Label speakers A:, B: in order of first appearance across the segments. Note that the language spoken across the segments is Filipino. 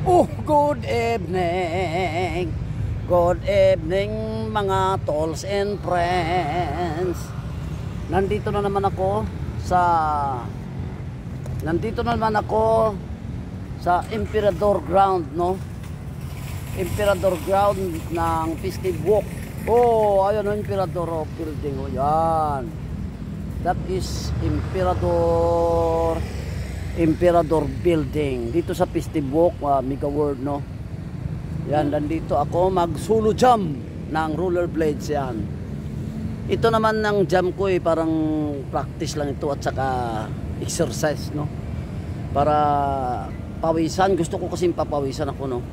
A: Oh, good evening. Good evening mga tolls and friends. Nandito na naman ako sa Emperador Ground, no? Emperador Ground ng Festive Walk. Oh, ayun ang Emperador building. Oh, yan. That is Emperador Building dito sa Festive Walk, Mega World, no? Yan, nandito ako mag-solo jump ng rollerblades yan. Ito naman ng jump ko parang practice lang ito at saka exercise, no? Para pawisan, gusto ko kasi papawisan ako, no?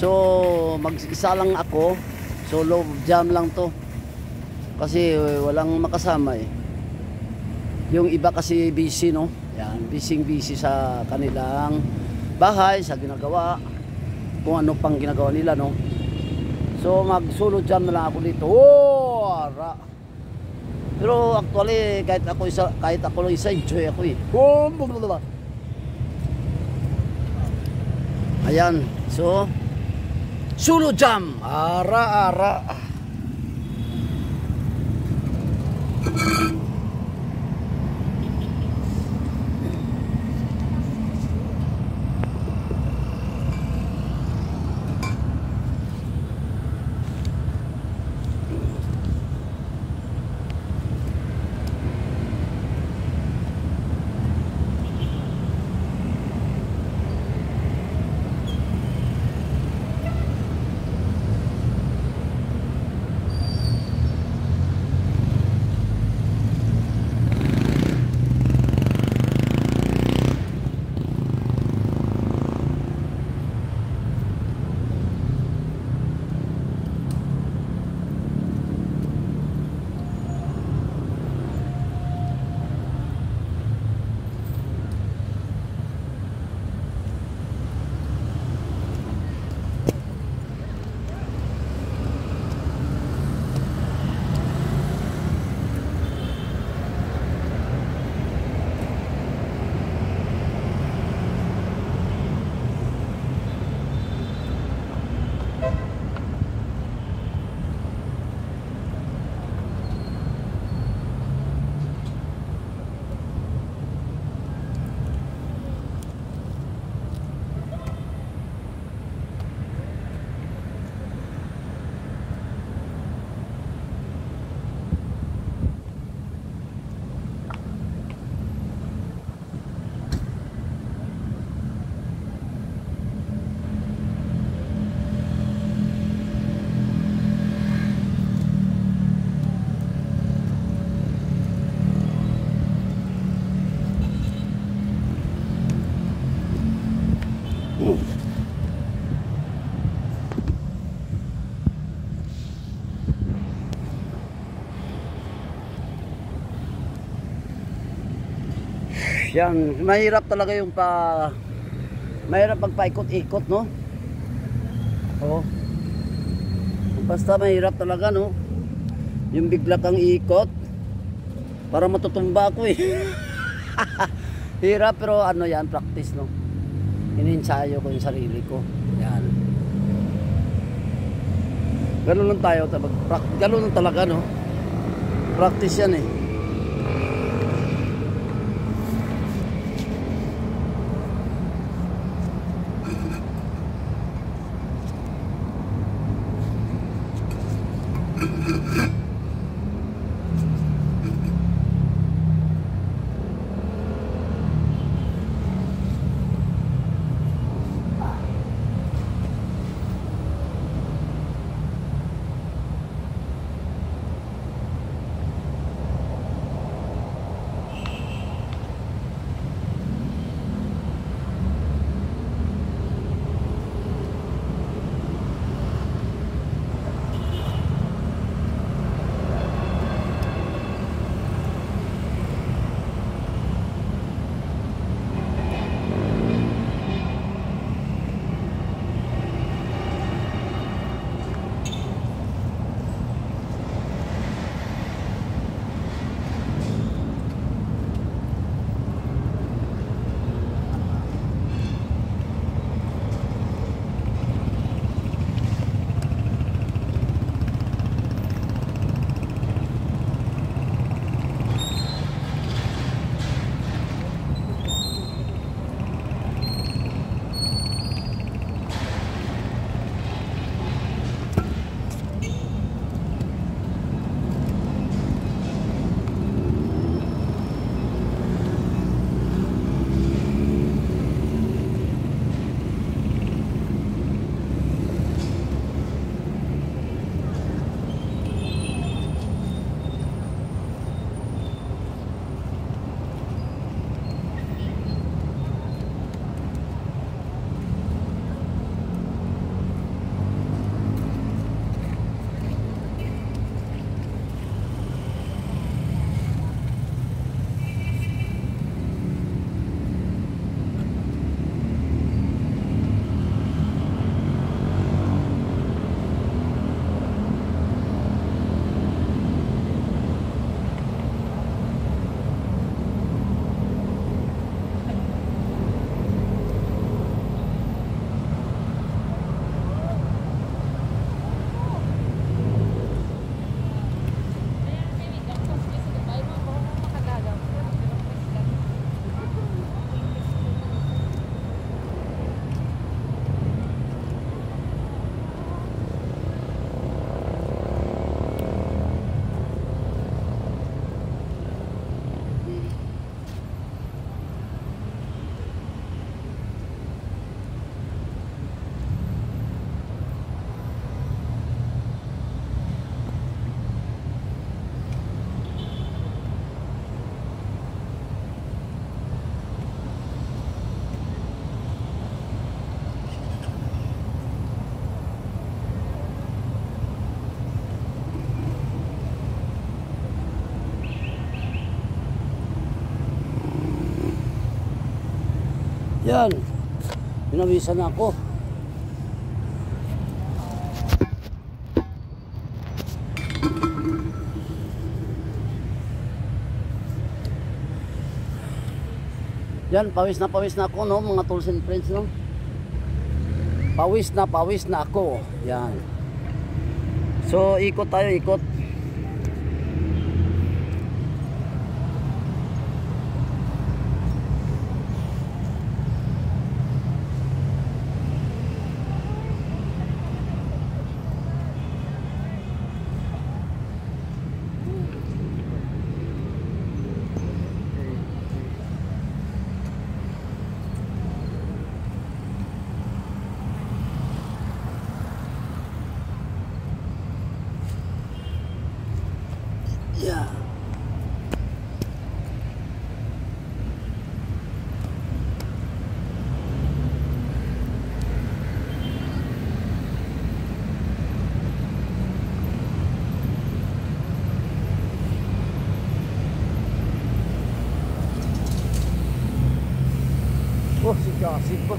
A: So, mag-isa lang ako, solo jump lang to. Kasi walang makasama eh. Yung iba kasi busy, no? Yan, busy sa kanilang bahay, sa ginagawa, kung ano pang ginagawa nila, no? So mag-solo jam na lang ako dito. Oh, ara. Pero actually kahit ako lang isa, enjoy ako eh. Oh, blablabla. Ayan, so solo jam, ara. Yan, mahirap talaga mahirap magpaikot-ikot, no? Oh. Basta mahirap talaga, no? Yung bigla kang ikot para matutumba ako eh. Hirap, pero ano yan, practice, no? Ininsayo ko yung sarili ko. Yan. Ganun lang tayo, ganun lang talaga, no? Practice yan eh. Yan. Pinawisan na ako. Yan, pawis na ako, no, mga tools and friends, no. Pawis na ako. Yan. So, ikot tayo, ikot. Yeah. Oh, si Cassie pa.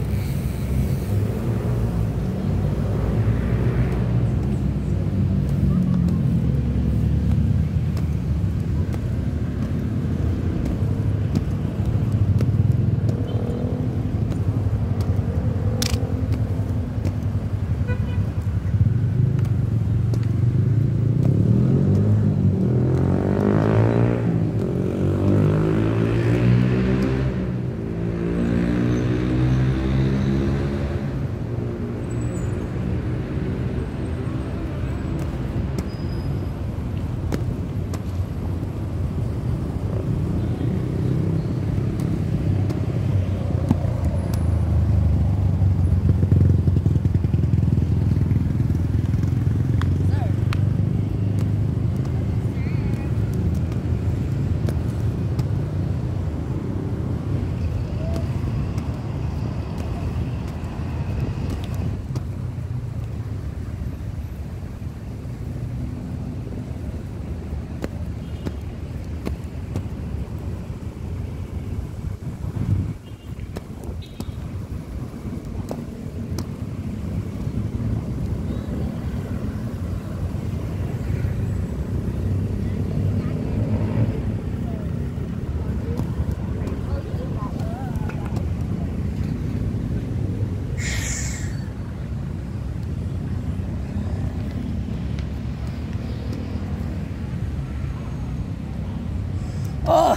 A: Oh,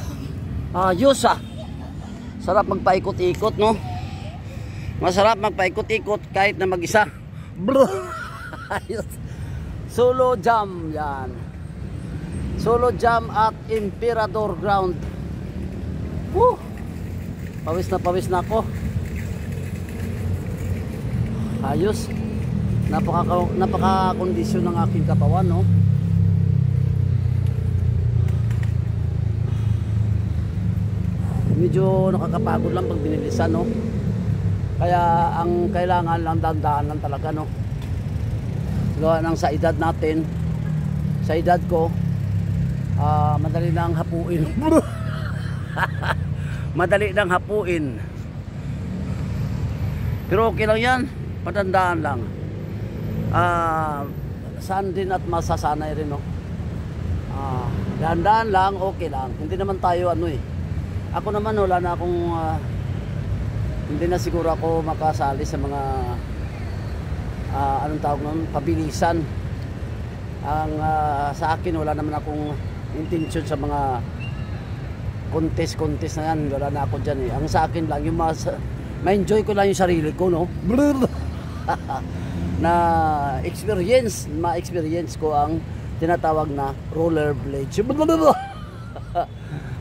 A: ayos ah. Sarap magpaikot-ikot, no? Masarap magpaikot-ikot kahit na mag-isa. Bro. Ayos. Solo jam yan. Solo jam at Emperador Ground. Woo! Pawis na ako. Ayos. Napaka-kondisyon ng aking katawan, no? Medyo nakakapagod lang pag binilisan, no? Kaya ang kailangan lang dandaan lang talaga, no? Gawa ng sa edad natin, sa edad ko, madali nang hapuin. Madali nang hapuin. Pero okay lang yan, patandaan lang. Saan din at masasanay rin, no? Dandaan lang, okay lang. Hindi naman tayo ano eh. Ako naman wala na akong hindi na siguro ako makasali sa mga anong tawag nun, pabilisan. Ang sa akin wala naman akong intention sa mga contest na yan. Wala na ako dyan eh. Ang sa akin lang yung ma-enjoy ko lang yung sarili ko, no? Na ma-experience ko ang tinatawag na rollerblades.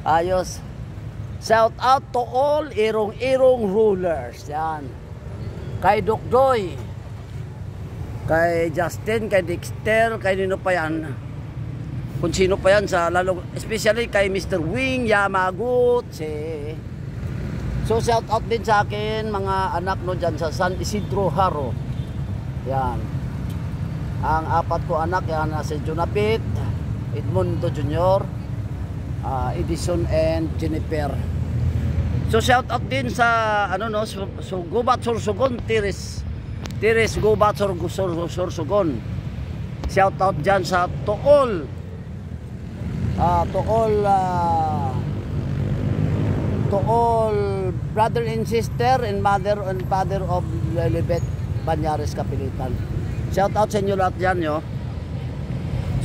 A: Ayos. Shout out to all irong-irong rulers. Yan. Kay Dokdoy, kay Justin, kay Dexter, kay nino pa yan. Kung sino pa yan, especially kay Mr. Wing Yamaguchi. So shout out din sa akin mga anak no dyan sa San Isidro Haro. Yan. Ang apat ko anak yan si Junapit, Edmundo Jr., Edison and Jennifer. So shout out din sa ano no, so Gubat Sorsogon, Tiris Gubat Sorsogon. Shout out diyan sa to all brother and sister and mother and father of Lilibet Banyares Kapilitan. Shout out sa inyo lahat diyan, yo.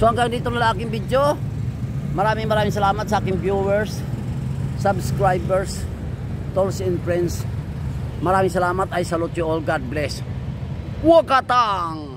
A: So hanggang dito na lang aking video. Maraming salamat sa aking viewers, subscribers, tolls and friends. Maraming salamat. I salute you all. God bless. Wakatang!